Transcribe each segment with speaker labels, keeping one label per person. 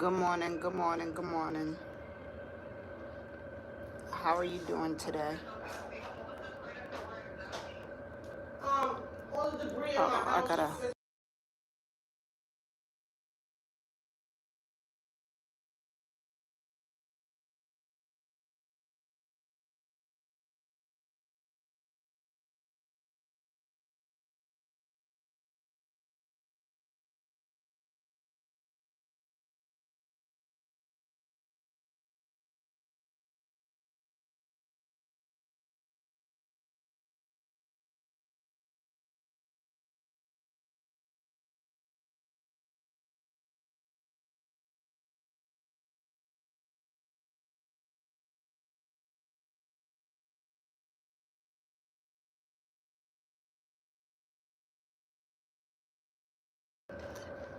Speaker 1: Good morning, good morning, good morning. How are you doing today? All the debris in my house.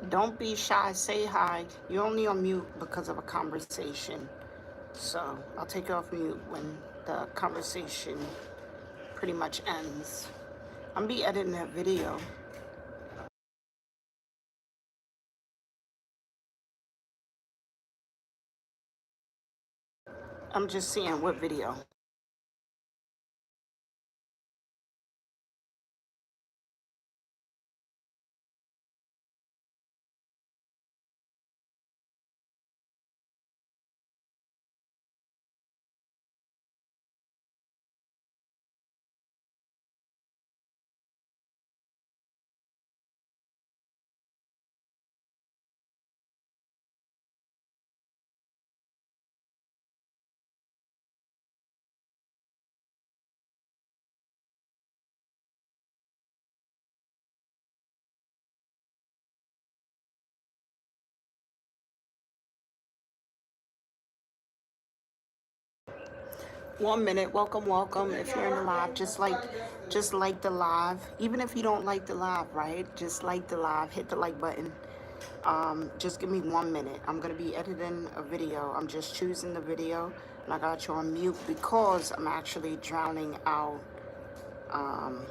Speaker 1: Don't be shy, say hi. You're only on mute because of a conversation. So I'll take you off mute when the conversation pretty much ends. I'm be editing that video. I'm just seeing what video. One minute, welcome, welcome. If you're in the live, just like the live. Even if you don't like the live, right? Just like the live, hit the like button. Just give me 1 minute. I'm gonna be editing a video. I'm just choosing the video, and I got you on mute because I'm actually drowning out um,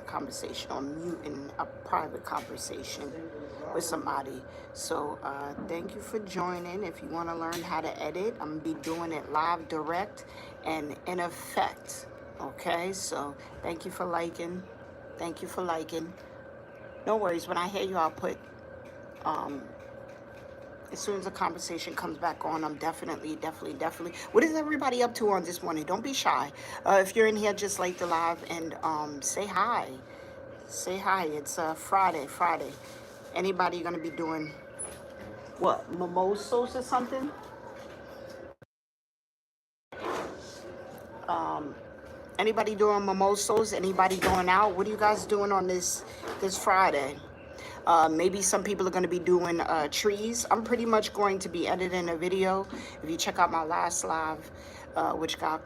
Speaker 1: conversation or muting a private conversation with somebody. So thank you for joining. If you want to learn how to edit, I'm gonna be doing it live, direct, and in effect. Okay, so thank you for liking. Thank you for liking. No worries. When I hear you, I'll put um, as soon as the conversation comes back on, I'm definitely. What is everybody up to on this morning? Don't be shy. If you're in here, just like the live and say hi. Say hi. It's Friday. Anybody gonna be doing what? Mimosas or something? Um, Anybody doing mimosas? Anybody going out? What are you guys doing on this Friday? Maybe some people are going to be doing trees. I'm pretty much going to be editing a video. If you check out my last live, which got,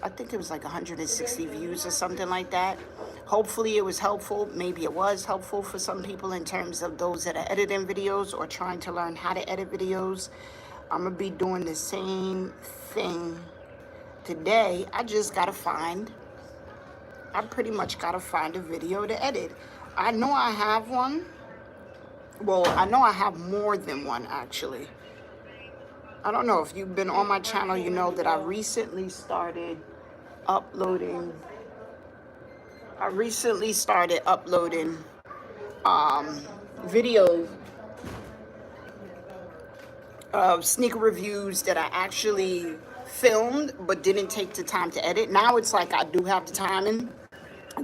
Speaker 1: I think it was like 160 views or something like that. Hopefully it was helpful. Maybe it was helpful for some people in terms of those that are editing videos or trying to learn how to edit videos. I'm going to be doing the same thing today. I pretty much got to find a video to edit. I know I have one. Well, I know I have more than one actually. I don't know if you've been on my channel, you know that I recently started uploading. Um, videos of sneaker reviews that I actually filmed but didn't take the time to edit. Now it's like I do have the time and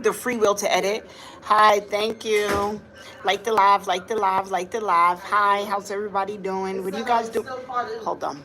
Speaker 1: the free will to edit. Hi, thank you. Like the live, like the live, like the live. Hi, how's everybody doing? What do you guys do? Hold on.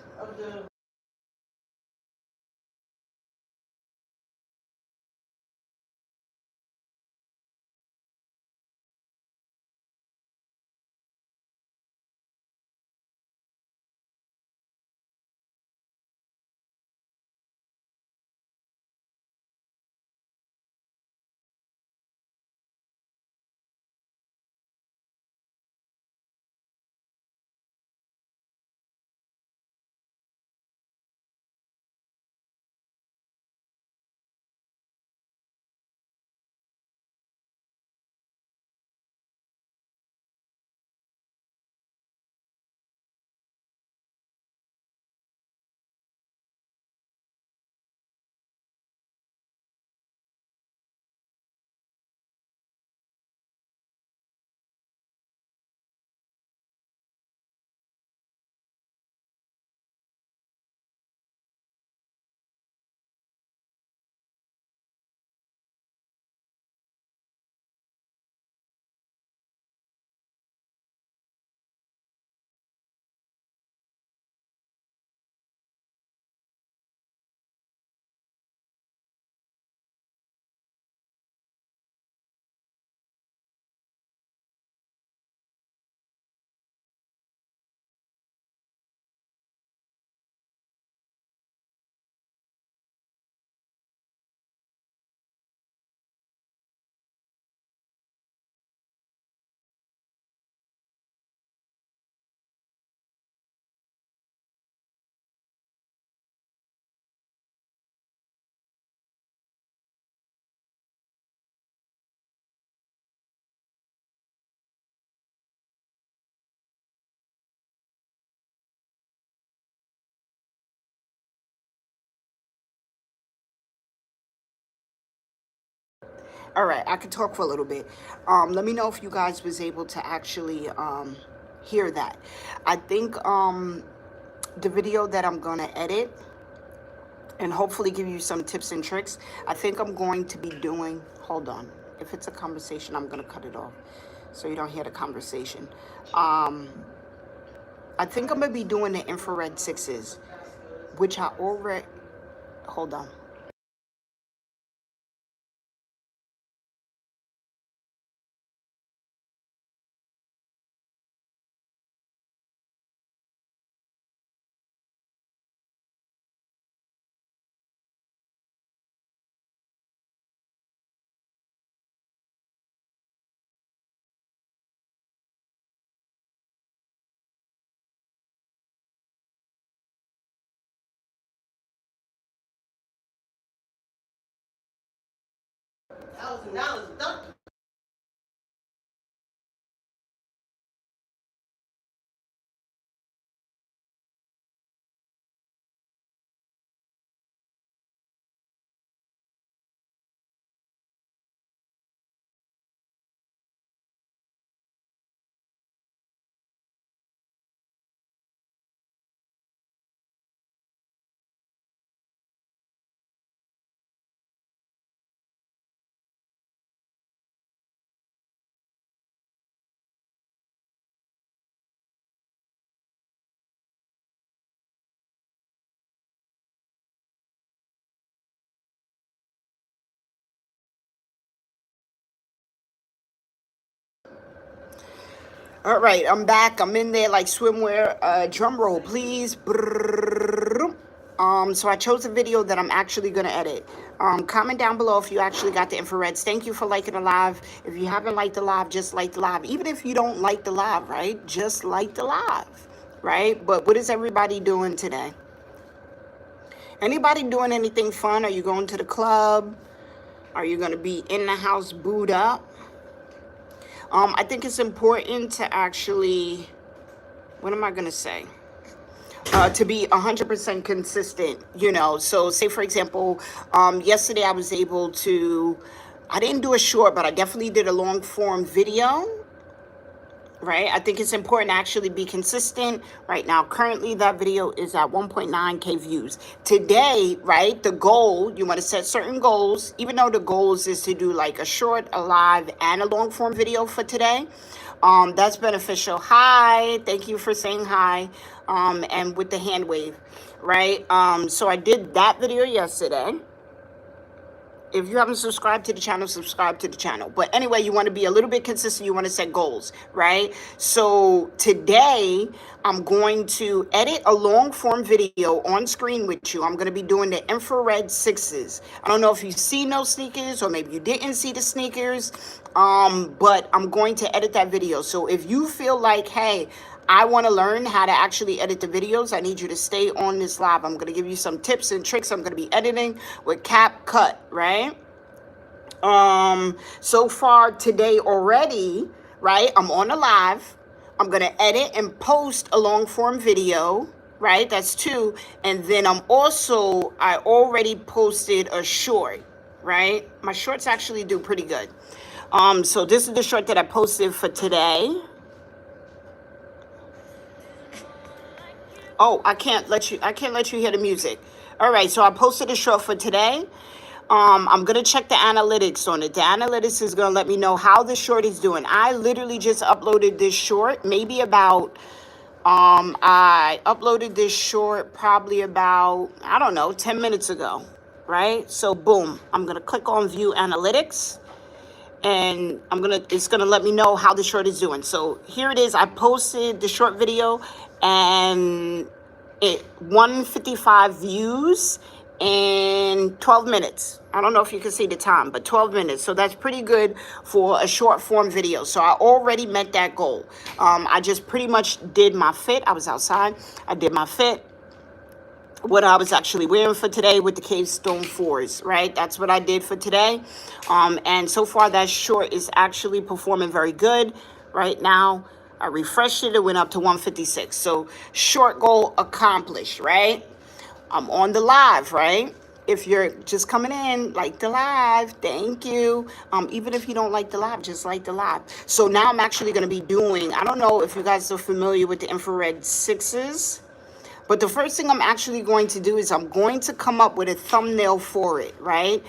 Speaker 1: All right, I could talk for a little bit. Let me know if you guys was able to actually hear that. I think the video that I'm gonna edit and hopefully give you some tips and tricks. I think I'm going to be doing, hold on. If it's a conversation, I'm gonna cut it off so you don't hear the conversation. I think I'm gonna be doing the infrared sixes, which I already, hold on. All right, I'm back. I'm in there like swimwear. Drum roll, please. Brrrr. So I chose a video that I'm actually gonna edit. Comment down below if you actually got the infrareds. Thank you for liking the live. If you haven't liked the live, just like the live. Even if you don't like the live, right? Just like the live, right? But what is everybody doing today? Anybody doing anything fun? Are you going to the club? Are you gonna be in the house booed up? I think it's important to actually, what am I going to say? To be 100% consistent, you know. So say, for example, yesterday I was able to, I didn't do a short, but I definitely did a long form video. Right? I think it's important to actually be consistent. Right now, currently that video is at 1.9K views. Today, right, the goal, you want to set certain goals, even though the goals is to do like a short, a live, and a long form video for today. That's beneficial. Hi, thank you for saying hi. And with the hand wave, right? So I did that video yesterday. If you haven't subscribed to the channel, subscribe to the channel. But anyway, you want to be a little bit consistent. You want to set goals, right? So today, I'm going to edit a long form video on screen with you. I'm going to be doing the infrared sixes. I don't know if you've seen those sneakers or maybe you didn't see the sneakers, but I'm going to edit that video. So if you feel like, hey, I want to learn how to actually edit the videos, I need you to stay on this live. I'm going to give you some tips and tricks. I'm going to be editing with CapCut, right? So far today already, right? I'm on a live. I'm going to edit and post a long form video, right? That's 2. And then I already posted a short, right? My shorts actually do pretty good. So this is the short that I posted for today. Oh, I can't let you hear the music. All right, so I posted a short for today. I'm going to check the analytics on it. The analytics is going to let me know how the short is doing. I literally just uploaded this short maybe about, I uploaded this short probably about, I don't know, 10 minutes ago, right? So boom, I'm going to click on view analytics. And it's gonna let me know how the short is doing. So here it is. I posted the short video and it 155 views in 12 minutes. I don't know if you can see the time, but 12 minutes. So that's pretty good for a short form video. So I already met that goal. I just pretty much did my fit. I was outside. I did my fit. What I was actually wearing for today with the Cave Stone 4s, right? That's what I did for today. And so far that short is actually performing very good. Right now, I refreshed it. It went up to 156. So short goal accomplished, right? I'm on the live, right? If you're just coming in, like the live, thank you. Even if you don't like the live, just like the live. So now I'm actually going to be doing, I don't know if you guys are familiar with the infrared sixes, but the first thing I'm actually going to do is I'm going to come up with a thumbnail for it, right?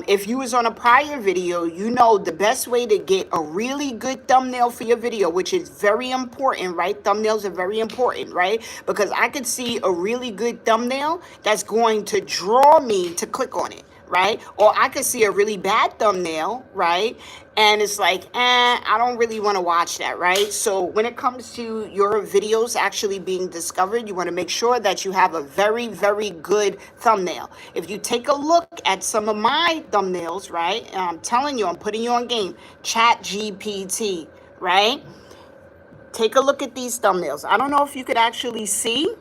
Speaker 1: If you was on a prior video, you know the best way to get a really good thumbnail for your video, which is very important, right? Thumbnails are very important, right? Because I could see a really good thumbnail that's going to draw me to click on it, right? Or I could see a really bad thumbnail, right? And it's like, I don't really want to watch that, right? So when it comes to your videos actually being discovered, you want to make sure that you have a very, very good thumbnail. If you take a look at some of my thumbnails, right? I'm telling you, I'm putting you on game. ChatGPT, right? Take a look at these thumbnails. I don't know if you could actually see,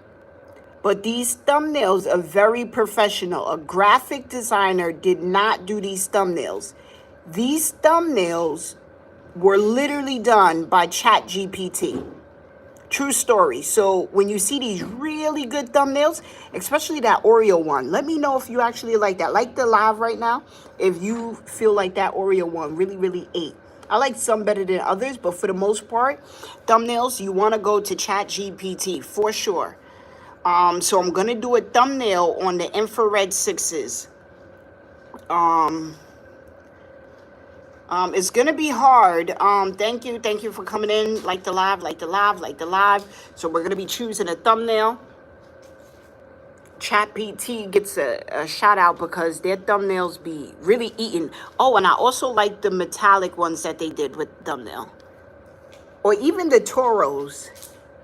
Speaker 1: but these thumbnails are very professional. A graphic designer did not do these thumbnails. These thumbnails were literally done by ChatGPT. True story. So when you see these really good thumbnails, especially that Oreo one, let me know if you actually like that. Like the live right now, if you feel like that Oreo one really, really ate. I like some better than others, but for the most part, thumbnails, you want to go to ChatGPT for sure. So I'm going to do a thumbnail on the infrared sixes. It's going to be hard. Thank you for coming in. Like the live, like the live, like the live. So we're going to be choosing a thumbnail. ChatGPT gets a shout out because their thumbnails be really eating. Oh, and I also like the metallic ones that they did with thumbnail. Or even the Toros.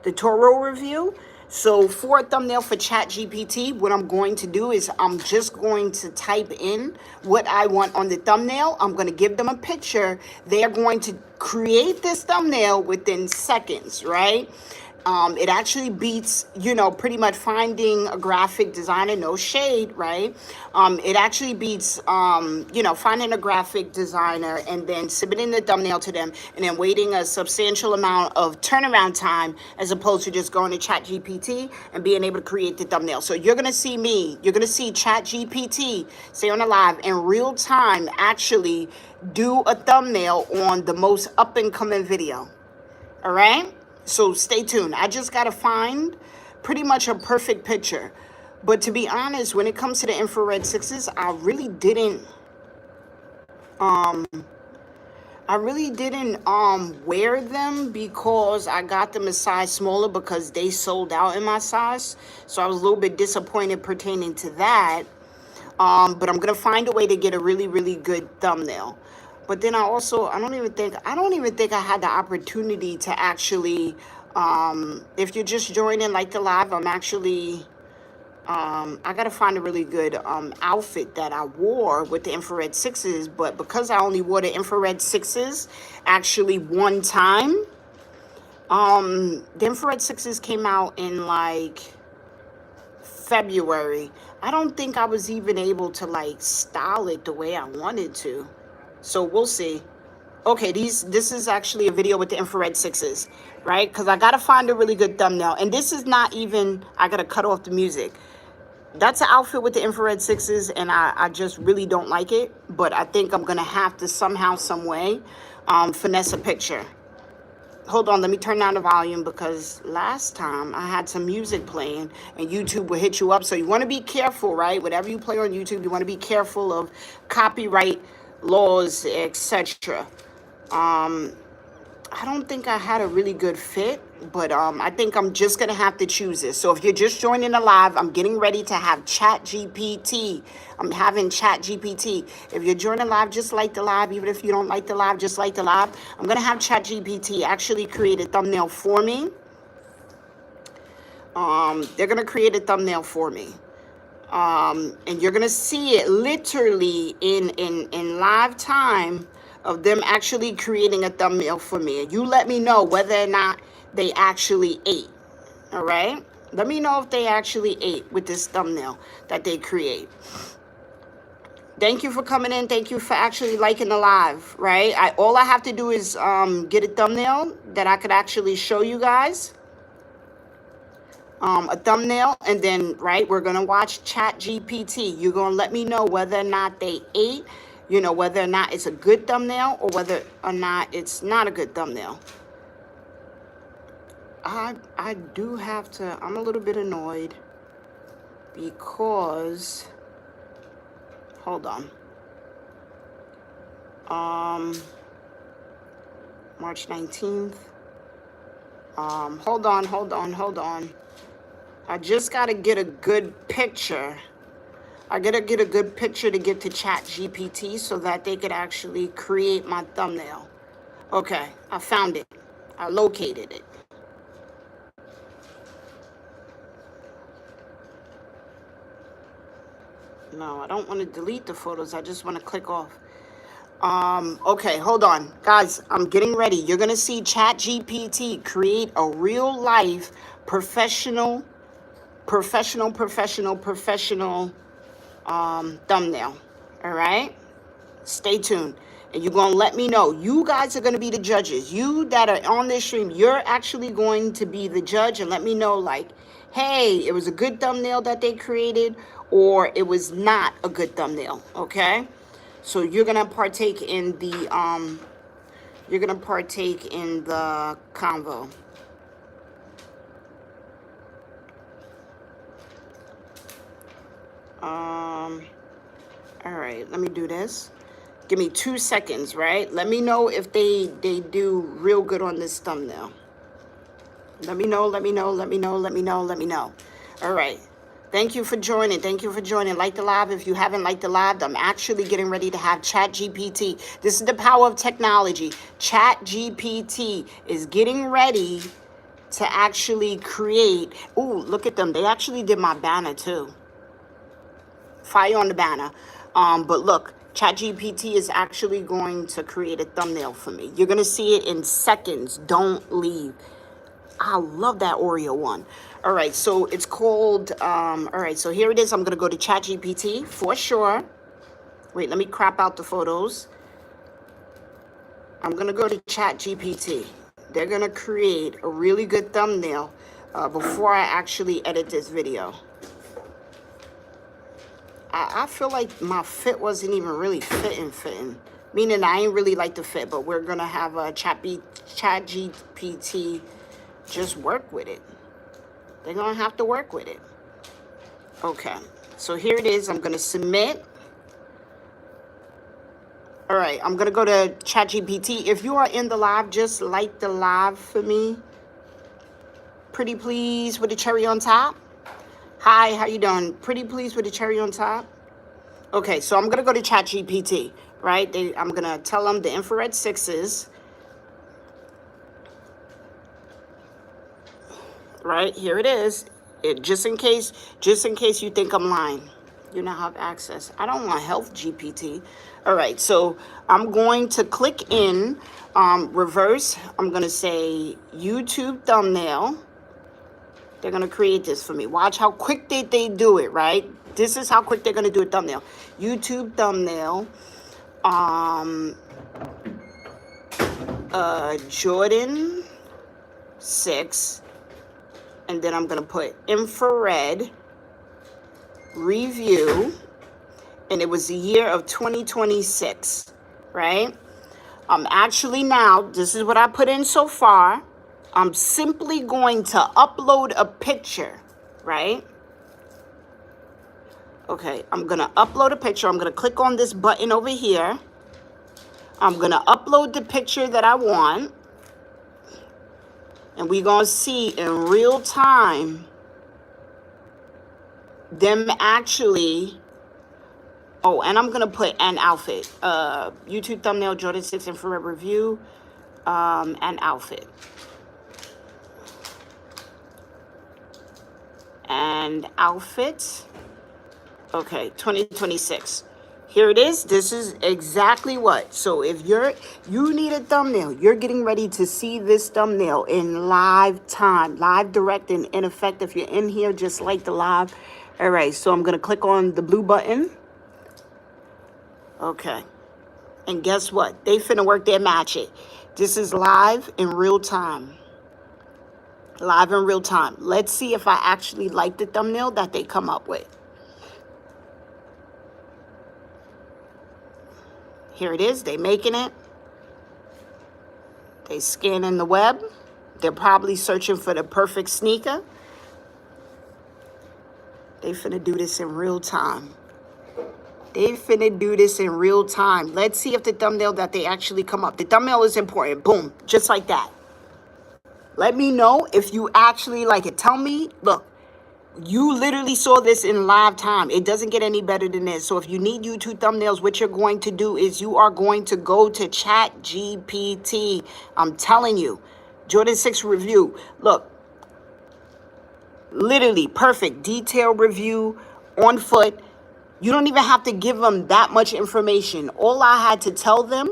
Speaker 1: The Toro review. So for a thumbnail for ChatGPT, what I'm going to do is I'm just going to type in what I want on the thumbnail. I'm going to give them a picture. They are going to create this thumbnail within seconds, right? It actually beats, pretty much finding a graphic designer, no shade, right? It actually beats, finding a graphic designer and then submitting the thumbnail to them and then waiting a substantial amount of turnaround time as opposed to just going to ChatGPT and being able to create the thumbnail. So you're going to see you're going to see ChatGPT, say on the live, in real time actually do a thumbnail on the most up and coming video. All right? So stay tuned. I just got to find pretty much a perfect picture. But to be honest, when it comes to the infrared sixes, I really didn't wear them because I got them a size smaller because they sold out in my size. So I was a little bit disappointed pertaining to that. But I'm going to find a way to get a really, really good thumbnail. But then I don't even think I had the opportunity to actually, if you're just joining like the live, I'm actually, I got to find a really good outfit that I wore with the infrared sixes. But because I only wore the infrared sixes actually one time, the infrared sixes came out in like February. I don't think I was even able to like style it the way I wanted to. So we'll see. Okay, this is actually a video with the infrared sixes, right? Because I got to find a really good thumbnail. And this is not even, I got to cut off the music. That's an outfit with the infrared sixes, and I just really don't like it. But I think I'm going to have to somehow, some way, finesse a picture. Hold on, let me turn down the volume because last time I had some music playing and YouTube will hit you up. So you want to be careful, right? Whatever you play on YouTube, you want to be careful of copyright laws, etc. I don't think I had a really good fit, but I think I'm just going to have to choose this. So if you're just joining the live, I'm getting ready to have ChatGPT. I'm having ChatGPT. If you're joining live, just like the live. Even if you don't like the live, just like the live. I'm going to have ChatGPT actually create a thumbnail for me. They're going to create a thumbnail for me. And you're going to see it literally in live time of them actually creating a thumbnail for me. And you let me know whether or not they actually ate. All right? Let me know if they actually ate with this thumbnail that they create. Thank you for coming in. Thank you for actually liking the live, right? All I have to do is get a thumbnail that I could actually show you guys. a thumbnail, and then, right, we're going to watch Chat GPT. You're going to let me know whether or not they ate, you know, whether or not it's a good thumbnail or whether or not it's not a good thumbnail. I do have to, I'm a little bit annoyed because, hold on. March 19th. Hold on. I just got to get a good picture. I got to get a good picture to get to Chat GPT so that they could actually create my thumbnail. Okay, I found it. I located it. No, I don't want to delete the photos. I just want to click off. Okay, hold on. Guys, I'm getting ready. You're going to see Chat GPT create a real life professional thumbnail. All right? Stay tuned. And you're going to let me know. You guys are going to be the judges. You that are on this stream, you're actually going to be the judge and let me know, like, hey, it was a good thumbnail that they created or it was not a good thumbnail. Okay? So you're going to partake in the convo. All right, let me do this. Give me 2 seconds, right? Let me know if they do real good on this thumbnail. Let me know. All right. Thank you for joining. Like the live. If you haven't liked the live, I'm actually getting ready to have Chat GPT. This is the power of technology. Chat GPT is getting ready to actually create. Ooh, look at them. They actually did my banner too. Fire on the banner. But look, ChatGPT is actually going to create a thumbnail for me. You're going to see it in seconds. Don't leave. I love that Oreo one. All right, so it's called, all right, so here it is. I'm going to go to ChatGPT for sure. Wait, let me crop out the photos. I'm going to go to ChatGPT. They're going to create a really good thumbnail before I actually edit this video. I feel like my fit wasn't even really fitting. Meaning I ain't really like the fit, but we're going to have a Chat GPT just work with it. They're going to have to work with it. Okay. So here it is. I'm going to submit. All right. I'm going to go to Chat GPT. If you are in the live, just like the live for me. Pretty please with the cherry on top. Hi, how you doing? Pretty please with the cherry on top. Okay, so I'm going to go to ChatGPT, right? I'm going to tell them the infrared 6s. Right, here it is. Just in case you think I'm lying. You now have access. I don't want health GPT. All right, so I'm going to click in reverse. I'm going to say YouTube thumbnail. They're going to create this for me. Watch how quick they do it, right? This is how quick they're going to do a thumbnail. YouTube thumbnail. Jordan 6. And then I'm going to put infrared review. And it was the year of 2026, right? Actually now, this is what I put in so far. I'm simply going to upload a picture, right? Okay, I'm going to upload a picture. I'm going to click on this button over here. I'm going to upload the picture that I want. And we're going to see in real time them actually... Oh, and I'm going to put an outfit. YouTube thumbnail, Jordan 6 infrared review, and outfit. And outfit. Okay, 2026. Here it is. This is exactly what. So if you need a thumbnail, you're getting ready to see this thumbnail in live time, live direct and in effect. If you're in here, just like the live. All right, so I'm going to click on the blue button. Okay. And guess what? They finna work their magic. This is live in real time. Live in real time. Let's see if I actually like the thumbnail that they come up with. Here it is. They making it. They scanning the web. They're probably searching for the perfect sneaker. They finna do this in real time. They finna do this in real time. Let's see if the thumbnail that they actually come up. The thumbnail is important. Boom. Just like that. Let me know if you actually like it. Tell me, look, you literally saw this in live time. It doesn't get any better than this. So if you need YouTube thumbnails, what you're going to do is you are going to go to ChatGPT. I'm telling you. Jordan 6 review. Look. Literally perfect detailed review on foot. You don't even have to give them that much information. All I had to tell them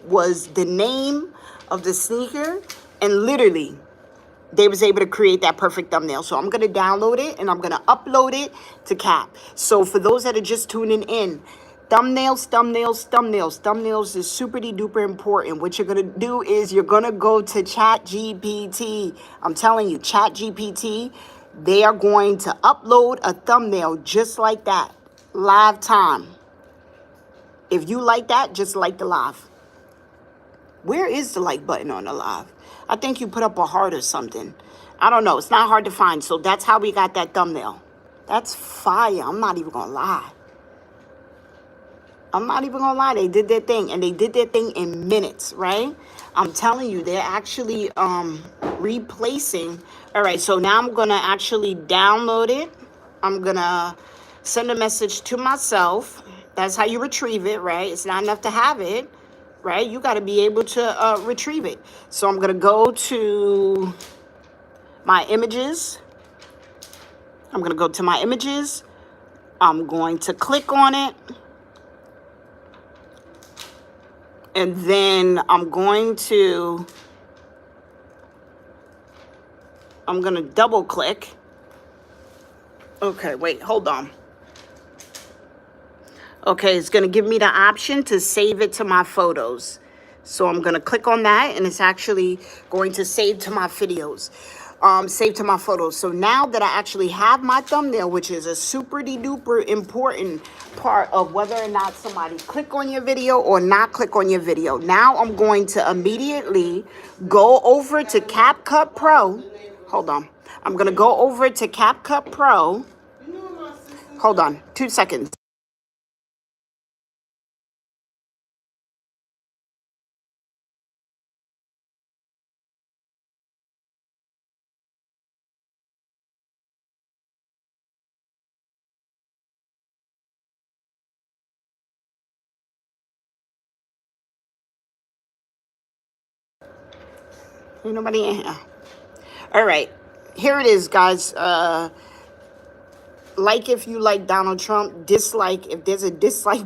Speaker 1: was the name of the sneaker, and literally they was able to create that perfect thumbnail. So I'm going to download it and I'm going to upload it to Cap. So for those that are just tuning in, thumbnails is super duper important. What you're going to do is you're going to go to ChatGPT. I'm telling you, ChatGPT, they are going to upload a thumbnail just like that. Live time. If you like that, just like the live. Where is the like button on the live? I think you put up a heart or something. I don't know. It's not hard to find. So that's how we got that thumbnail. That's fire. I'm not even going to lie. They did their thing, and they did their thing in minutes, right? I'm telling you, they're actually replacing. All right, so now I'm going to actually download it. I'm going to send a message to myself. That's how you retrieve it, right? It's not enough to have it, right? You got to be able to retrieve it. So I'm going to go to my images. I'm going to go to my images. I'm going to click on it. And then I'm going to double click. Okay, wait, hold on. Okay, it's going to give me the option to save it to my photos. So I'm going to click on that, and it's actually going to save to my videos. Save to my photos. So now that I actually have my thumbnail, which is a super duper important part of whether or not somebody click on your video or not click on your video. Now I'm going to immediately go over to CapCut Pro. Hold on. I'm going to go over to CapCut Pro. Hold on. 2 seconds. Ain't nobody in here. All right. Here it is, guys. Like if you like Donald Trump. Dislike if there's a dislike.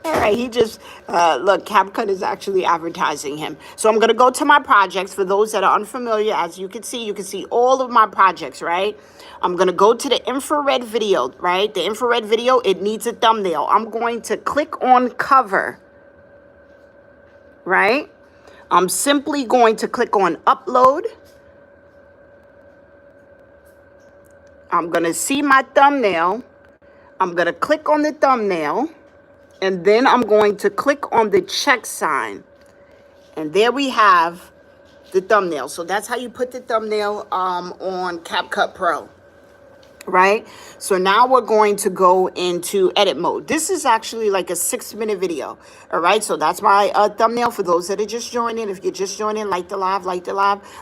Speaker 1: All right, he just, look, CapCut is actually advertising him. So I'm going to go to my projects. For those that are unfamiliar, as you can see all of my projects, right? I'm going to go to the infrared video, right? The infrared video, it needs a thumbnail. I'm going to click on cover, right? I'm simply going to click on upload. I'm going to see my thumbnail. I'm going to click on the thumbnail. And then I'm going to click on the check sign. And there we have the thumbnail. So that's how you put the thumbnail on CapCut Pro. Right? So now we're going to go into edit mode. This is actually like a 6-minute video. All right. So that's my thumbnail for those that are just joining. If you're just joining, like the live.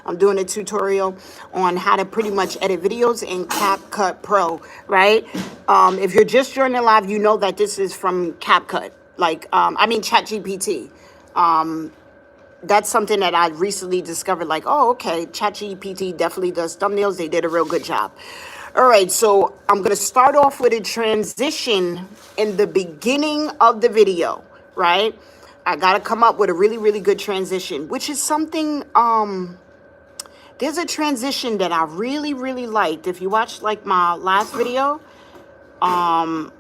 Speaker 1: I'm doing a tutorial on how to pretty much edit videos in CapCut Pro. Right. If you're just joining live, you know that this is from CapCut. ChatGPT. That's something that I recently discovered. Like, oh, okay. ChatGPT definitely does thumbnails. They did a real good job. All right, so I'm going to start off with a transition in the beginning of the video, right? I got to come up with a really, really good transition, which is something, there's a transition that I really, really liked. If you watched like my last video, all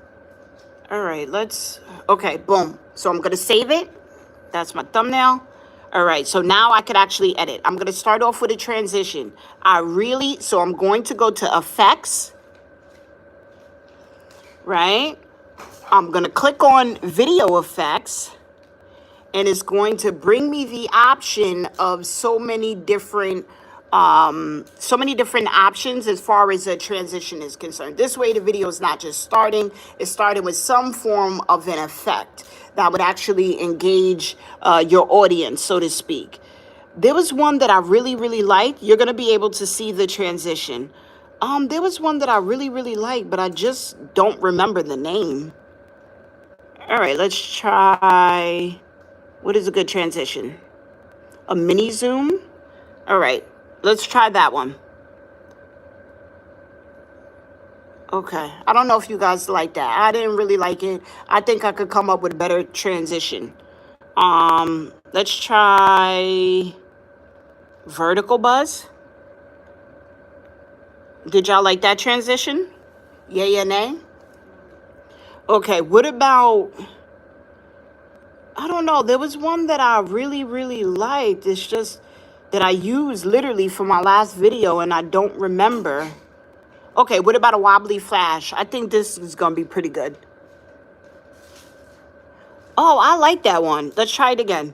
Speaker 1: right, okay, boom. So I'm going to save it. That's my thumbnail. All right, so now I could actually edit. I'm going to start off with a transition. So I'm going to go to effects, right? I'm going to click on video effects, and it's going to bring me the option of so many different options as far as a transition is concerned. This way the video is not just starting, it's starting with some form of an effect that would actually engage your audience, so to speak. There was one that I really, really liked. You're going to be able to see the transition. There was one that I really, really liked, but I just don't remember the name. All right, let's try. What is a good transition? A mini zoom? All right, let's try that one. Okay, I don't know if you guys like that. I didn't really like it. I think I could come up with a better transition. Let's try vertical buzz. Did y'all like that transition? Yay or nay? Okay, what about, I don't know, there was one that I really, really liked. It's just that I used literally for my last video and I don't remember. Okay, what about a wobbly flash? I think this is going to be pretty good. Oh, I like that one. Let's try it again.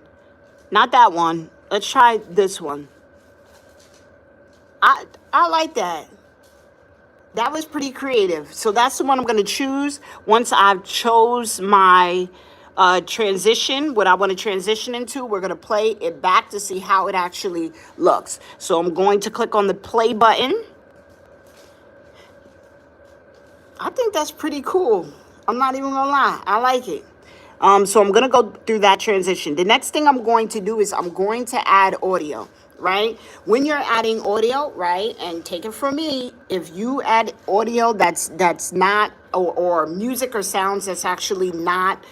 Speaker 1: Not that one. Let's try this one. I like that. That was pretty creative. So that's the one I'm going to choose. Once I've chose my transition, what I want to transition into, we're going to play it back to see how it actually looks. So I'm going to click on the play button. I think that's pretty cool. I'm not even going to lie. I like it. So I'm going to go through that transition. The next thing I'm going to do is I'm going to add audio, right? When you're adding audio, right, and take it from me, if you add audio that's not, or music or sounds that's actually not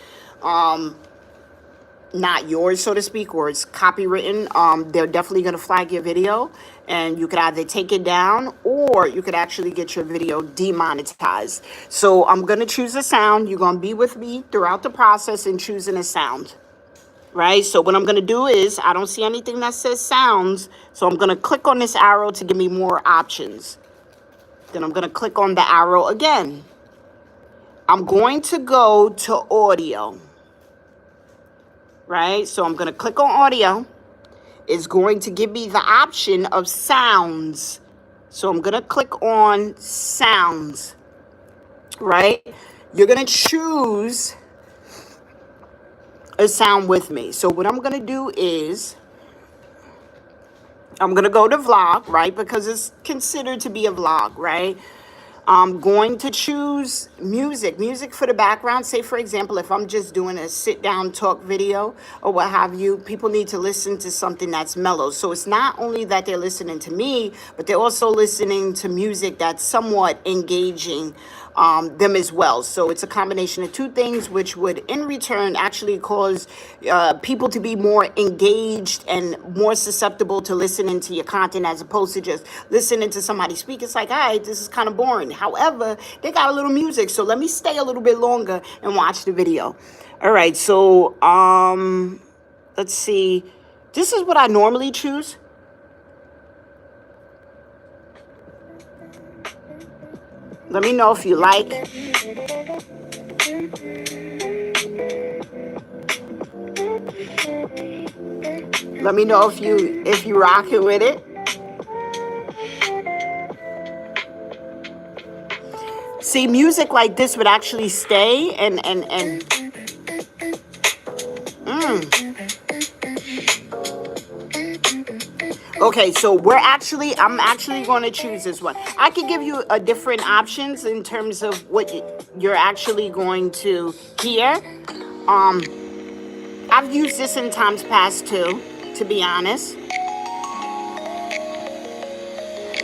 Speaker 1: yours, so to speak, or it's copywritten, they're definitely going to flag your video, and you could either take it down or you could actually get your video demonetized. So I'm going to choose a sound. You're going to be with me throughout the process in choosing a sound, right? So what I'm going to do is, I don't see anything that says sounds, so I'm going to click on this arrow to give me more options. Then I'm going to click on the arrow again. I'm going to go to audio. Right? So I'm going to click on audio. It's going to give me the option of sounds. So I'm going to click on sounds. Right? You're going to choose a sound with me. So what I'm going to do is I'm going to go to vlog, right? Because it's considered to be a vlog, right? I'm going to choose music for the background. Say, for example, if I'm just doing a sit down talk video or what have you, people need to listen to something that's mellow. So it's not only that they're listening to me, but they're also listening to music that's somewhat engaging them as well. So it's a combination of two things, which would in return actually cause people to be more engaged and more susceptible to listening to your content, as opposed to just listening to somebody speak. It's like, all right, this is kind of boring. However, they got a little music, so let me stay a little bit longer and watch the video. All right, so let's see. This is what I normally choose. Let me know if you like. Let me know if you rocking with it. See, music like this would actually stay and Okay, so I'm actually going to choose this one. I could give you a different options in terms of what you're actually going to hear. I've used this in times past too, to be honest.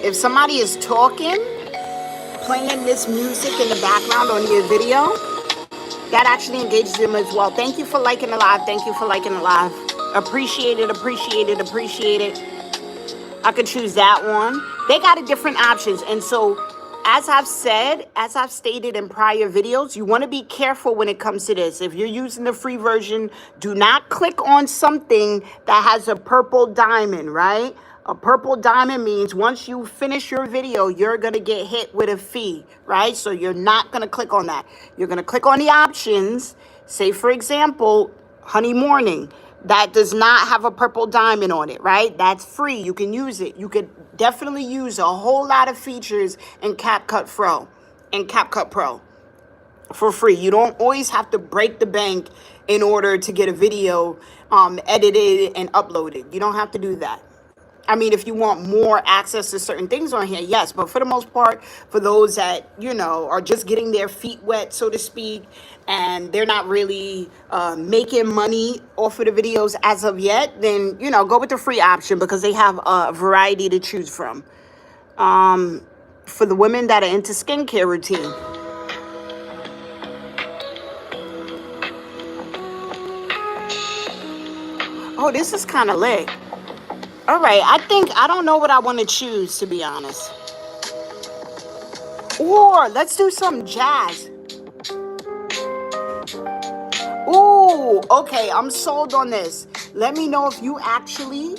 Speaker 1: If somebody is talking, playing this music in the background on your video, that actually engages them as well. Thank you for liking the live. Thank you for liking the live. Appreciate it, appreciate it, appreciate it. I could choose that one. They got different options. And so as I've stated in prior videos, you want to be careful when it comes to this. If you're using the free version, do not click on something that has a purple diamond, right? A purple diamond means once you finish your video, you're going to get hit with a fee, right? So you're not going to click on that. You're going to click on the options. Say, for example, Honey Morning. That does not have a purple diamond on it, right? That's free. You can use it. You could definitely use a whole lot of features in CapCut Pro for free. You don't always have to break the bank in order to get a video edited and uploaded. You don't have to do that. I mean, if you want more access to certain things on here, yes. But for the most part, for those that, are just getting their feet wet, so to speak, and they're not really making money off of the videos as of yet, then, go with the free option because they have a variety to choose from. For the women that are into skincare routine. Oh, this is kind of lit. All right, I don't know what I want to choose, to be honest. Or let's do some jazz. Ooh, okay, I'm sold on this. Let me know if you actually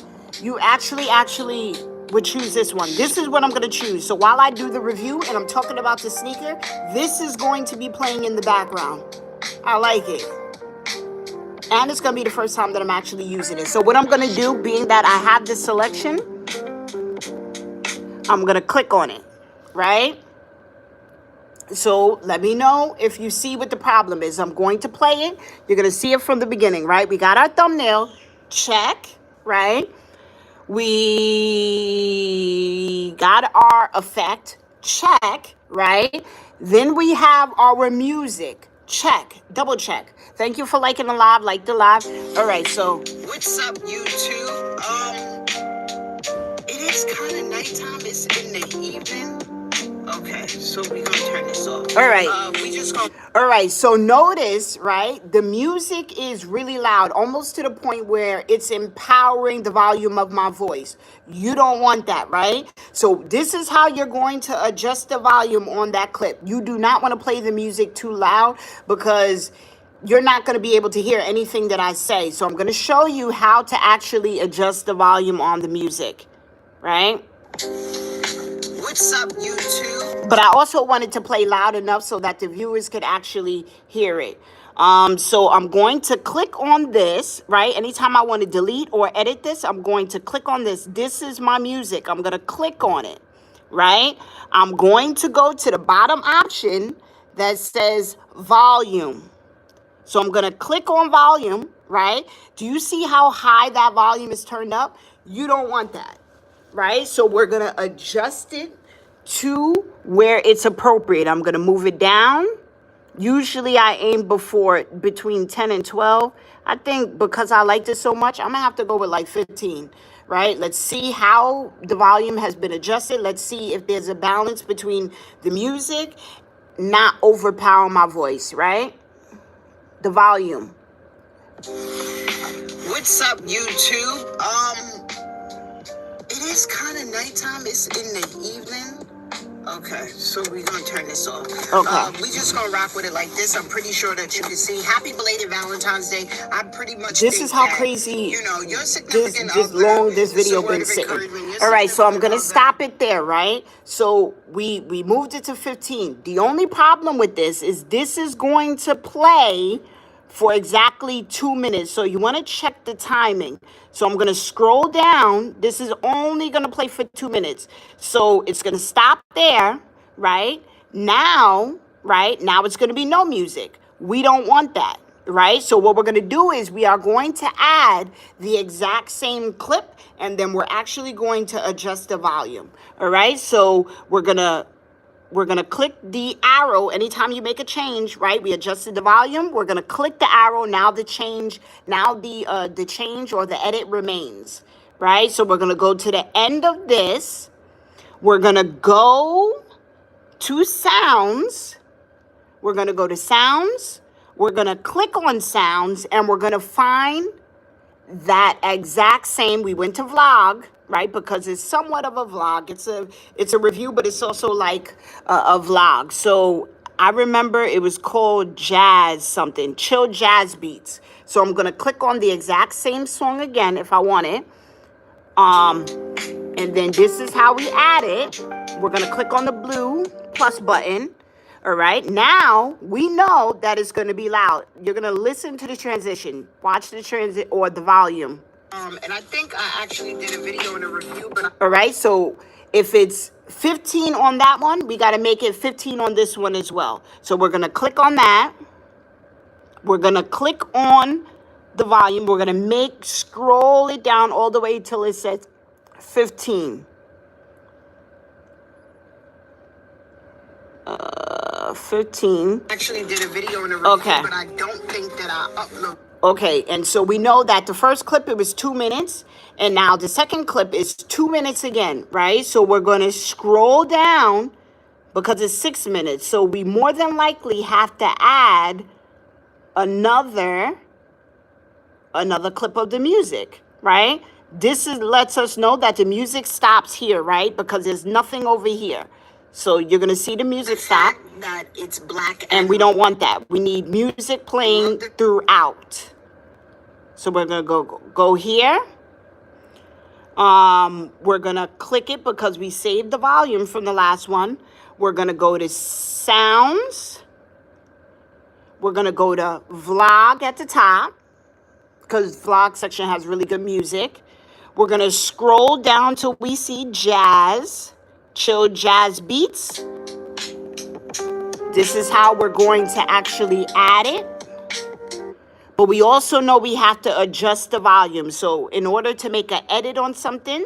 Speaker 1: would choose this one. This is what I'm going to choose. So while I do the review and I'm talking about the sneaker, this is going to be playing in the background. I like it. And it's going to be the first time that I'm actually using it. So what I'm going to do, being that I have this selection, I'm going to click on it, right? So let me know if you see what the problem is. I'm going to play it. You're going to see it from the beginning, right? We got our thumbnail. Check, right? We got our effect. Check, right? Then we have our music. Check, double check. Thank you for liking the live, like the live. All right, so what's up, YouTube? It is kind of nighttime. It's in the evening. Okay, so we're gonna turn this off. All right. All right, so notice, right? The music is really loud, almost to the point where it's empowering the volume of my voice. You don't want that, right? So this is how you're going to adjust the volume on that clip. You do not want to play the music too loud because you're not going to be able to hear anything that I say. So I'm going to show you how to actually adjust the volume on the music, right? What's up, YouTube? But I also wanted to play loud enough so that the viewers could actually hear it. So I'm going to click on this, right? Anytime I want to delete or edit this, I'm going to click on this. This is my music. I'm going to click on it, right? I'm going to go to the bottom option that says volume. So I'm going to click on volume, right? Do you see how high that volume is turned up? You don't want that, right? So we're going to adjust it to where it's appropriate. I'm going to move it down. Usually I aim between 10 and 12. I think because I like this so much, I'm going to have to go with like 15, right? Let's see how the volume has been adjusted. Let's see if there's a balance between the music not overpowering my voice, right? The volume. What's up, YouTube? It is kind of nighttime. It's in the evening. Okay, so we're gonna turn this off. Okay. We just gonna rock with it like this. I'm pretty sure that you can see. Happy belated Valentine's Day. I pretty much this is how crazy your significant this video been sitting. All right, so I'm gonna stop it there, right? So we moved it to 15. The only problem with this is going to play for exactly 2 minutes. So you want to check the timing. So I'm going to scroll down. This is only going to play for 2 minutes. So it's going to stop there, right? Now it's going to be no music. We don't want that, right? So what we're going to do is we are going to add the exact same clip, and then we're actually going to adjust the volume. All right. So we're going to click the arrow anytime you make a change, right? We adjusted the volume. We're going to click the arrow. Now the change or the edit remains, right? So we're going to go to the end of this. We're going to go to sounds. We're going to go to sounds. We're going to click on sounds, and we're going to find that exact same. We went to vlog, right? Because it's somewhat of a vlog. It's a review, but it's also like a vlog. So I remember it was called Jazz something, Chill Jazz Beats. So I'm gonna click on the exact same song again if I want it. And then this is how we add it. We're gonna click on the blue plus button. All right, now we know that it's gonna be loud. You're gonna listen to the transition, watch the transit or the volume. And I think I actually did a video and a review, but all right, so if it's 15 on that one, we gotta make it 15 on this one as well. So we're gonna click on that. We're gonna click on the volume. We're gonna scroll it down all the way till it says 15. 15. Actually did a video and a review, okay. But I don't think that I upload. Okay, and so we know that the first clip, it was 2 minutes, and now the second clip is 2 minutes again, right? So we're going to scroll down because it's 6 minutes. So we more than likely have to add another clip of the music, right? This lets us know that the music stops here, right? Because there's nothing over here. So you're going to see the music stop. That it's black and we don't want that. We need music playing throughout. So we're going to go here. We're going to click it because we saved the volume from the last one. We're going to go to sounds. We're going to go to vlog at the top because vlog section has really good music. We're going to scroll down till we see jazz, chill jazz beats. This is how we're going to actually add it. But we also know we have to adjust the volume. So in order to make an edit on something,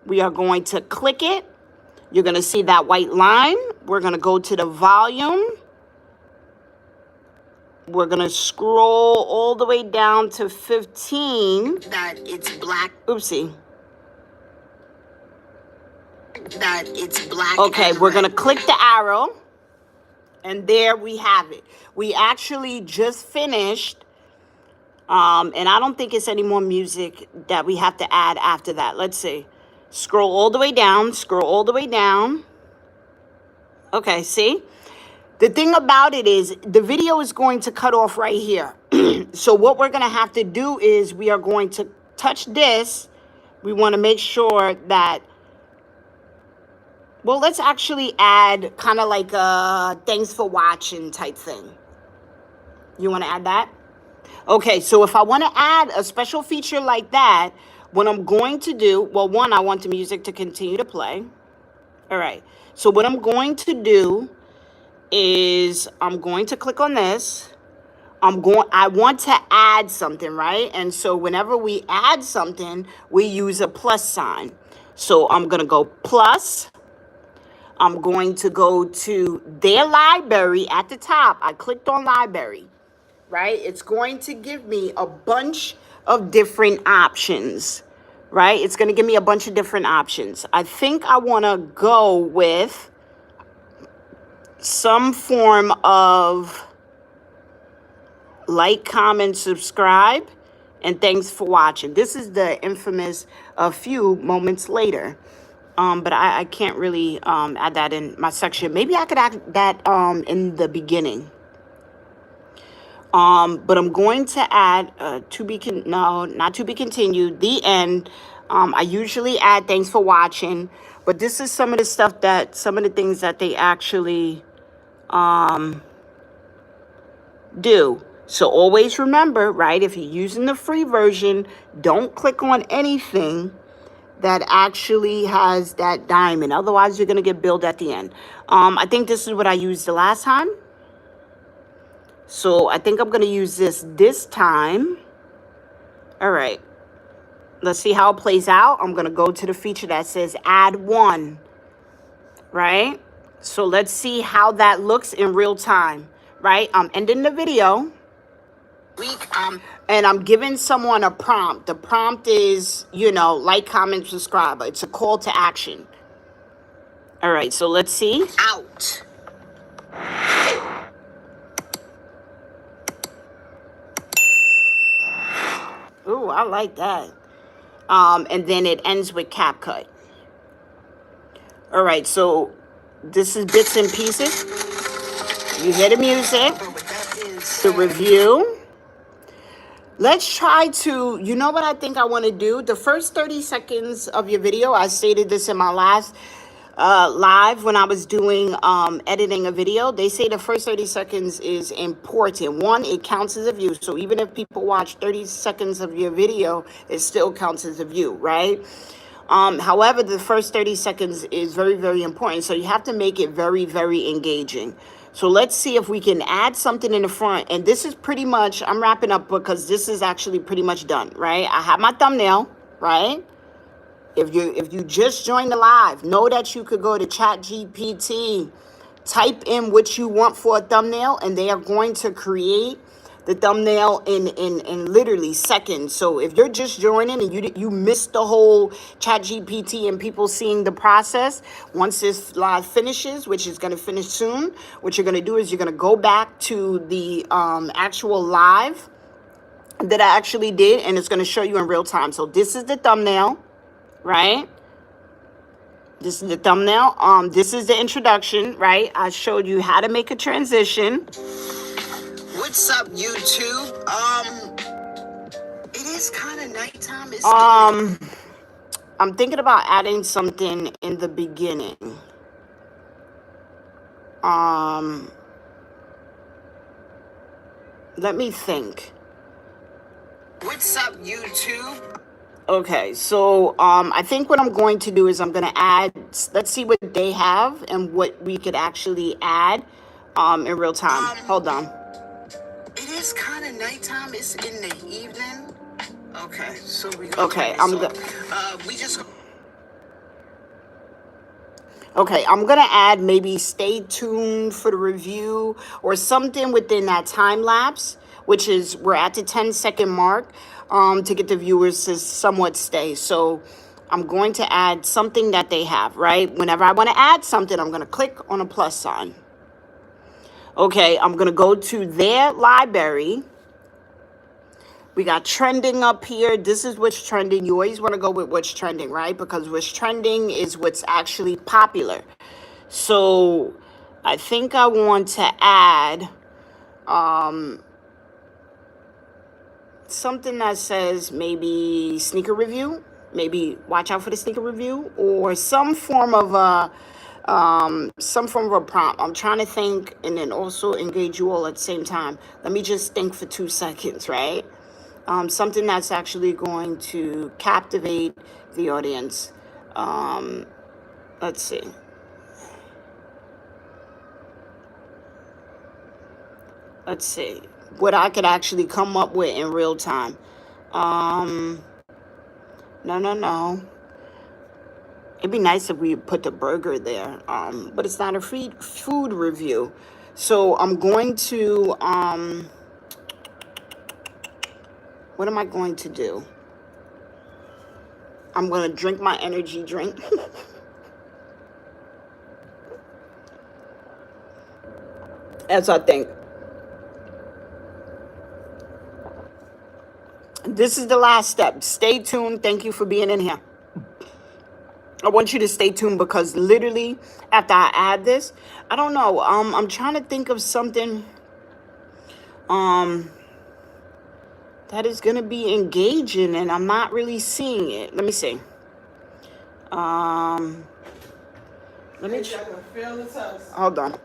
Speaker 1: we are going to click it. You're going to see that white line. We're going to go to the volume. We're going to scroll all the way down to 15. That it's black. Oopsie. That it's black. Okay, we're going to click the arrow. And there we have it. We actually just finished. And I don't think it's any more music that we have to add after that. Let's see. Scroll all the way down. Scroll all the way down. Okay, see? The thing about it is the video is going to cut off right here. So what we're going to have to do is we are going to touch this. We want to make sure that, well, let's actually add kind of like a thanks for watching type thing. You want to add that? Okay, so if I want to add a special feature like that, what I'm going to do, well, one, I want the music to continue to play. All right, so what I'm going to do is I'm going to click on this. I want to add something, right? And so whenever we add something, we use a plus sign. So I'm going to go plus. I'm going to go to their library at the top. I clicked on library, right? It's going to give me a bunch of different options, right? It's going to give me a bunch of different options. I think I want to go with some form of like, comment, subscribe, and thanks for watching. This is the infamous a few moments later. But I can't really add that in my section. Maybe I could add that in the beginning. But I'm going to add not to be continued, the end. I usually add thanks for watching, but this is some of the things that they actually do. So always remember, right, if you're using the free version, don't click on anything that actually has that diamond. Otherwise, you're going to get billed at the end. I think this is what I used the last time. So I think I'm going to use this time. All right. Let's see how it plays out. I'm going to go to the feature that says add one. Right? So let's see how that looks in real time. Right? I'm ending the video. And I'm giving someone a prompt. The prompt is, like, comment, subscribe. It's a call to action. All right, so let's see. Out. Ooh, I like that. And then it ends with CapCut. All right, so this is bits and pieces. You hear the music, the review. Let's try to, you know what I think I want to do? The first 30 seconds of your video, I stated this in my last live when I was doing editing a video. They say the first 30 seconds is important. One, it counts as a view. So even if people watch 30 seconds of your video, it still counts as a view, right? However, the first 30 seconds is very, very important. So you have to make it very, very engaging. So let's see if we can add something in the front. And this is pretty much, I'm wrapping up because this is actually pretty much done, right? I have my thumbnail, right? If you just joined the live, know that you could go to ChatGPT, type in what you want for a thumbnail, and they are going to create the thumbnail in literally seconds. So if you're just joining and you missed the whole ChatGPT and people seeing the process, once this live finishes, which is going to finish soon, what you're going to do is you're going to go back to the actual live that I actually did, and it's going to show you in real time. So this is the thumbnail, right? This is the thumbnail. This is the introduction, right? I showed you how to make a transition. What's up, YouTube? It is kind of nighttime. I'm thinking about adding something in the beginning. Let me think. What's up, YouTube? Okay, so I think what I'm going to do is I'm going to add, let's see what they have and what we could actually add in real time. Hold on. It is kind of nighttime. It's in the evening. Okay, so we go. Okay, I'm good. Okay, I'm going to add maybe stay tuned for the review or something within that time lapse, which is we're at the 10-second mark to get the viewers to somewhat stay. So I'm going to add something that they have, right? Whenever I want to add something, I'm going to click on a plus sign. Okay, I'm going to go to their library. We got trending up here. This is what's trending. You always want to go with what's trending, right? Because what's trending is what's actually popular. So I think I want to add something that says maybe sneaker review. Maybe watch out for the sneaker review or some form of a prompt. I'm trying to think and then also engage you all at the same time. Let me just think for 2 seconds, right? Something that's actually going to captivate the audience. Let's see. Let's see what I could actually come up with in real time. No. It'd be nice if we put the burger there, but it's not a food review. So I'm going to, what am I going to do? I'm going to drink my energy drink. As I think. This is the last step. Stay tuned. Thank you for being in here. I want you to stay tuned because literally after I add this, I don't know. I'm trying to think of something that is going to be engaging and I'm not really seeing it. Let me see. Let me hold on.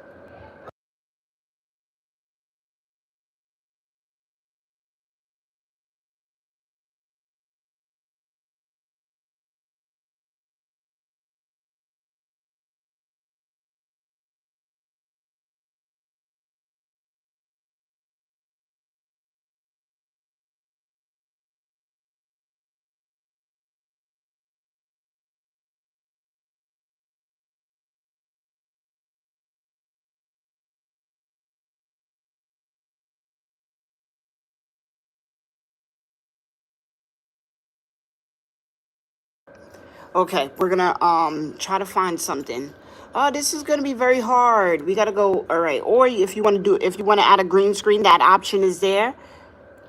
Speaker 1: Okay, we're gonna try to find something. Oh, this is gonna be very hard. We gotta go. All right, or if you want to add a green screen, that option is there.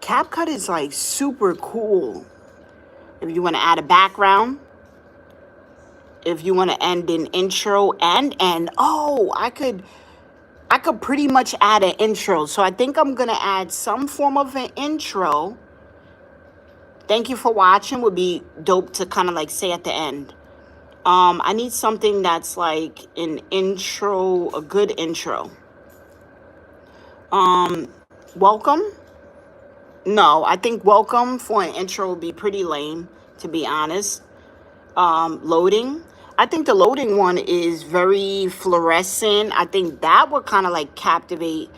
Speaker 1: CapCut is like super cool. if you want to add a background, if you want to end an intro and end. Oh, I could pretty much add an intro. So I think I'm going to add some form of an intro. Thank you for watching would be dope to kind of like say at the end. I need something that's like an intro, a good intro. Welcome. No, I think welcome for an intro would be pretty lame, to be honest. Loading. I think the loading one is very fluorescent. I think that would kind of like captivate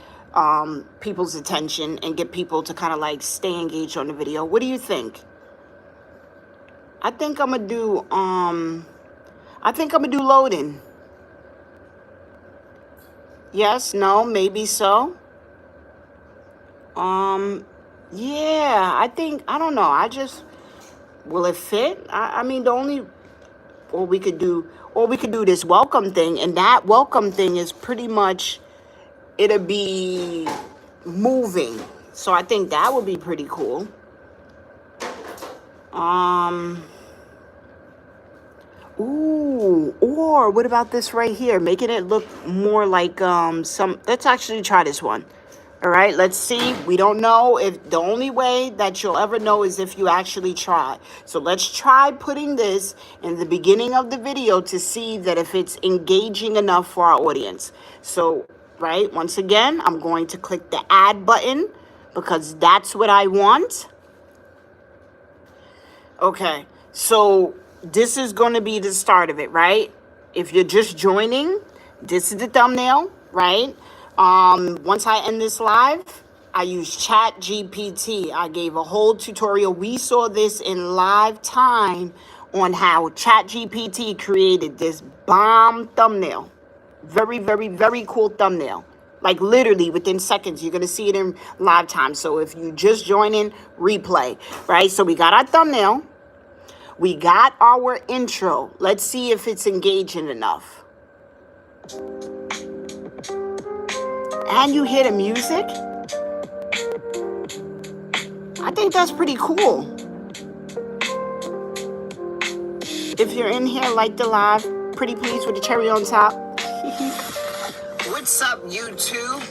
Speaker 1: people's attention and get people to kind of like stay engaged on the video. What do you think? I think I'm gonna do loading. Yes, no, maybe so. Yeah, I don't know. Will it fit? I mean, or we could do this welcome thing, and that welcome thing is pretty much, it'll be moving. So I think that would be pretty cool. Ooh, or what about this right here? Making it look more like let's actually try this one. All right, let's see. We don't know if the only way that you'll ever know is if you actually try. So let's try putting this in the beginning of the video to see that if it's engaging enough for our audience. So, right, once again, I'm going to click the add button because that's what I want. Okay, so this is going to be the start of it, right? If you're just joining, this is the thumbnail, right? Once I end this live, I use ChatGPT. I gave a whole tutorial. We saw this in live time on how ChatGPT created this bomb thumbnail. Very, very, very cool thumbnail. Like literally within seconds, you're going to see it in live time. So if you just join in, replay, right? So we got our thumbnail. We got our intro. Let's see if it's engaging enough. And you hear the music? I think that's pretty cool. If you're in here, like the live, pretty please with the cherry on top. What's up, YouTube?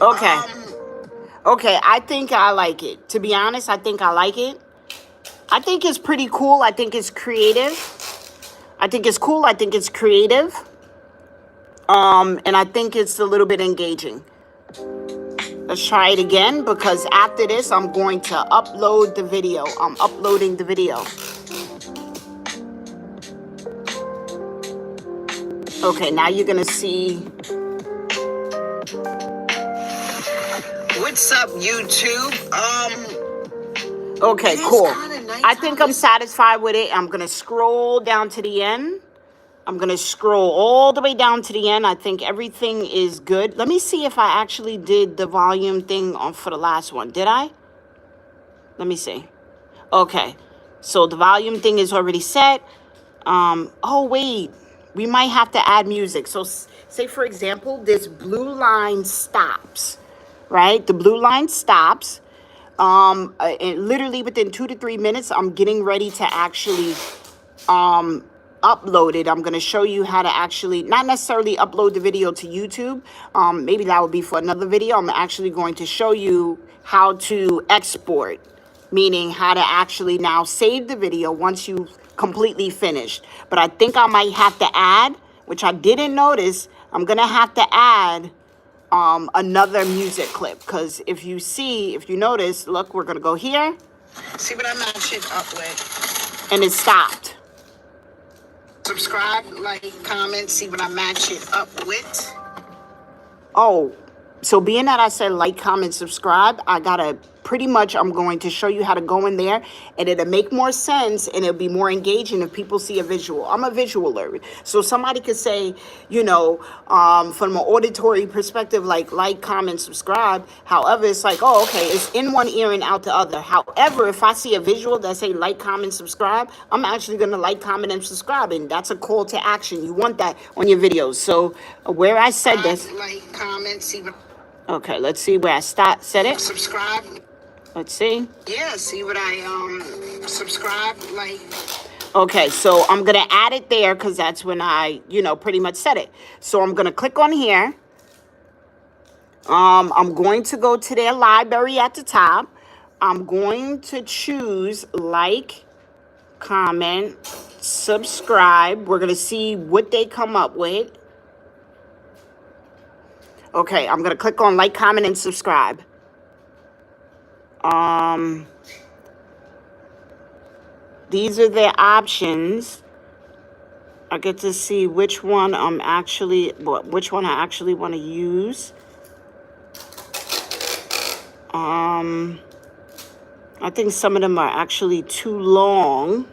Speaker 1: Okay, I think I like it. To be honest, I think I like it. I think it's pretty cool. I think it's creative. I think it's cool. I think it's creative. And I think it's a little bit engaging. Let's try it again because after this, I'm going to upload the video. I'm uploading the video. Okay, now you're going to see. What's up, YouTube? Okay, cool. I think I'm satisfied with it. I'm going to scroll down to the end. I'm going to scroll all the way down to the end. I think everything is good. Let me see if I actually did the volume thing for the last one. Did I? Let me see. Okay. So the volume thing is already set. Oh, wait. We might have to add music. So say, for example, this blue line stops, right? The blue line stops. And literally within 2 to 3 minutes, I'm getting ready to actually upload it. I'm going to show you how to actually, not necessarily upload the video to YouTube. Maybe that would be for another video. I'm actually going to show you how to export, meaning how to actually now save the video once you've completely finished. But I think I might have to add, which I didn't notice, I'm going to have to add another music clip, because if you notice, look, we're gonna go here. See what I match it up with. And it stopped. Subscribe, like, comment, see what I match it up with. Oh, so being that I said like, comment, subscribe, I'm going to show you how to go in there, and it'll make more sense and it'll be more engaging if people see a visual. I'm a visual nerd. So somebody could say, from an auditory perspective, like, comment, subscribe. However, it's like, oh, okay, it's in one ear and out the other. However, if I see a visual that say like, comment, subscribe, I'm actually going to like, comment, and subscribe. And that's a call to action. You want that on your videos. So where I said this. Like, comment, see what. Okay, let's see where I set it. Subscribe. Let's see. Yeah, see what I subscribe, like. Okay, so I'm going to add it there because that's when I, pretty much said it. So I'm going to click on here. I'm going to go to their library at the top. I'm going to choose like, comment, subscribe. We're going to see what they come up with. Okay, I'm going to click on like, comment, and subscribe. These are their options. I get to see which one I actually want to use. I think some of them are actually too long.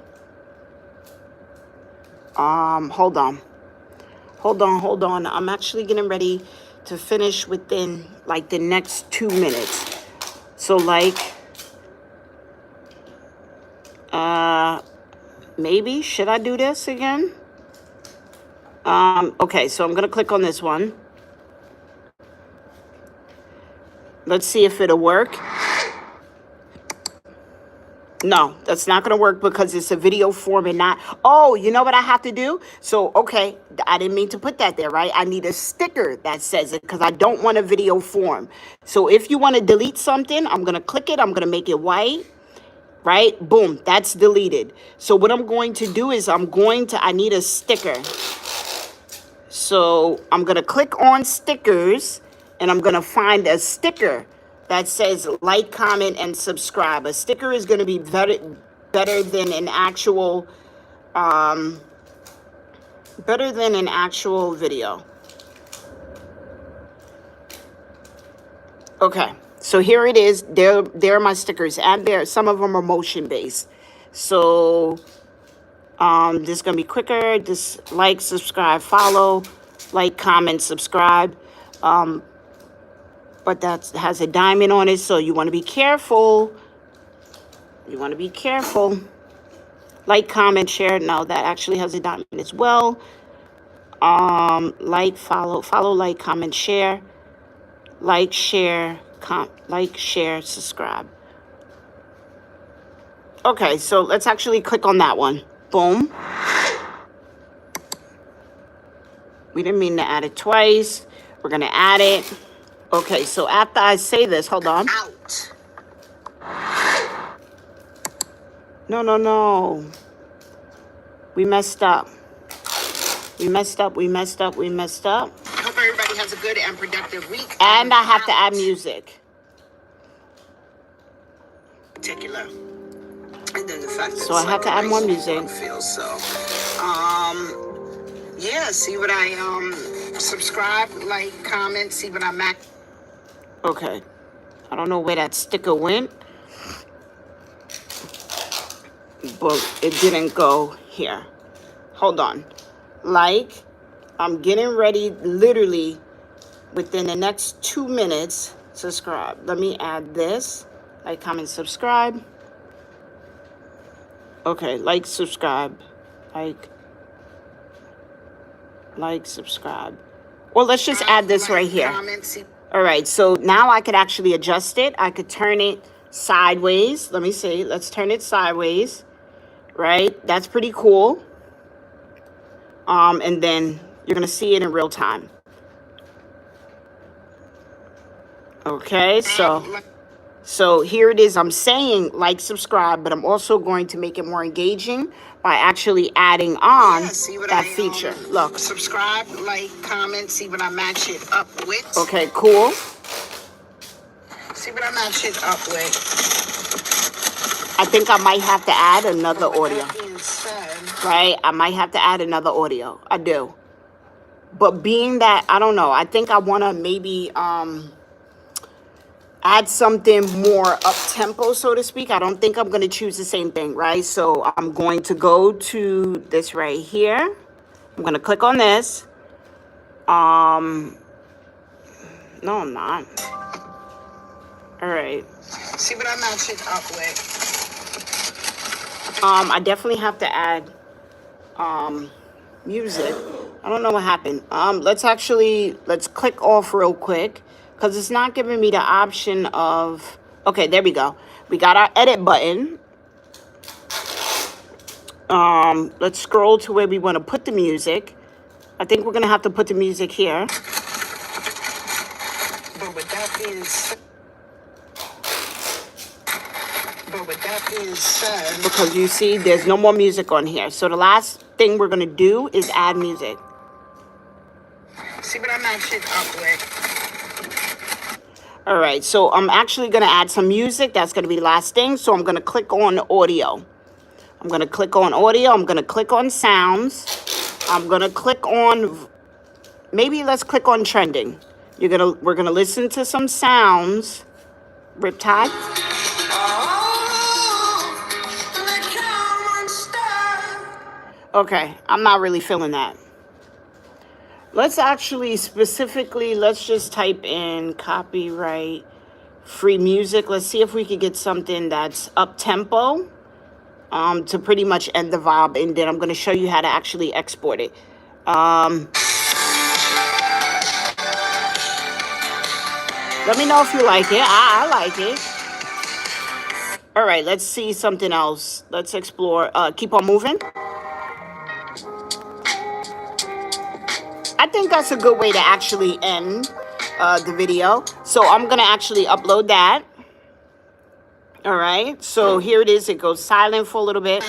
Speaker 1: Hold on. I'm actually getting ready to finish within like the next 2 minutes. So like, maybe, should I do this again? Okay, so I'm going to click on this one. Let's see if it'll work. No, that's not going to work because it's a video form and not... Oh, you know what I have to do? So, okay, I didn't mean to put that there, right? I need a sticker that says it because I don't want a video form. So if you want to delete something, I'm going to click it. I'm going to make it white, right? Boom, that's deleted. So what I'm going to do is I need a sticker. So I'm going to click on stickers and I'm going to find a sticker that says like, comment, and subscribe. A sticker is going to be better than an actual video. Okay, so here it is. There are my stickers, and some of them are motion based. So this is gonna be quicker. Just like, subscribe, follow, like, comment, subscribe. But that has a diamond on it, so you want to be careful. Like, comment, share. No, that actually has a diamond as well. Like, follow, like, comment, share. Like, share, subscribe. Okay, so let's actually click on that one. Boom. We didn't mean to add it twice. We're gonna add it. Okay, so after I say this, hold on. Out. No. We messed up. I hope everybody has a good and productive week. And I have to add music. Particular. And then the fact that so I have to add more music. Yeah, see what I subscribe, like, comment, see what I'm at. Okay. I don't know where that sticker went. But it didn't go here. Hold on. Like, I'm getting ready literally within the next 2 minutes. Subscribe. Let me add this. Like, comment, subscribe. Okay, like, subscribe. Like, subscribe. Well, let's just add this right here. All right, so now I could actually adjust it. I could turn it sideways. Let me see. Let's turn it sideways. Right? That's pretty cool. And then you're going to see it in real time. Okay, so here it is. I'm saying like, subscribe, but I'm also going to make it more engaging by actually adding on that feature. Look. Subscribe, like, comment, see what I match it up with. Okay, cool. See what I match it up with. I think I might have to add another audio. Right? I might have to add another audio. I do. But being that, I don't know, I think I want to maybe add something more up-tempo, so to speak. I don't think I'm going to choose the same thing, right? So I'm going to go to this right here. I'm going to click on this. No, I'm not. All right. See what I match it up with. I definitely have to add music. I don't know what happened. Let's click off real quick because it's not giving me the option of, okay, there we go. We got our edit button. Let's scroll to where we want to put the music. I think we're going to have to put the music here. But with that being said, because you see, there's no more music on here. So the last thing we're going to do is add music. See what I matched it up with. All right, so I'm actually going to add some music. That's going to be the last thing. So I'm going to click on audio. I'm going to click on audio. I'm going to click on sounds. I'm going to click on, maybe let's click on trending. We're going to listen to some sounds. Riptide. Okay, I'm not really feeling that. Let's actually specifically, let's just type in copyright free music. Let's see if we could get something that's up-tempo to pretty much end the vibe. And then I'm going to show you how to actually export it. Let me know if you like it. I like it. All right, let's see something else. Let's explore. Keep on moving. I think that's a good way to actually end the video. So I'm going to actually upload that. All right. So here it is. It goes silent for a little bit.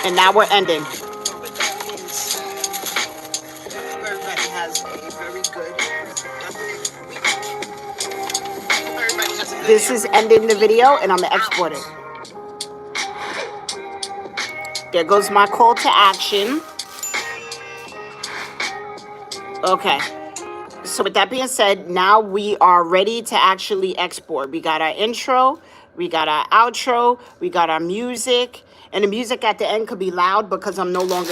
Speaker 1: And now we're ending. This is ending the video, and I'm going to export it. There goes my call to action. Okay. So with that being said, now we are ready to actually export. We got our intro, we got our outro, we got our music, and the music at the end could be loud because I'm no longer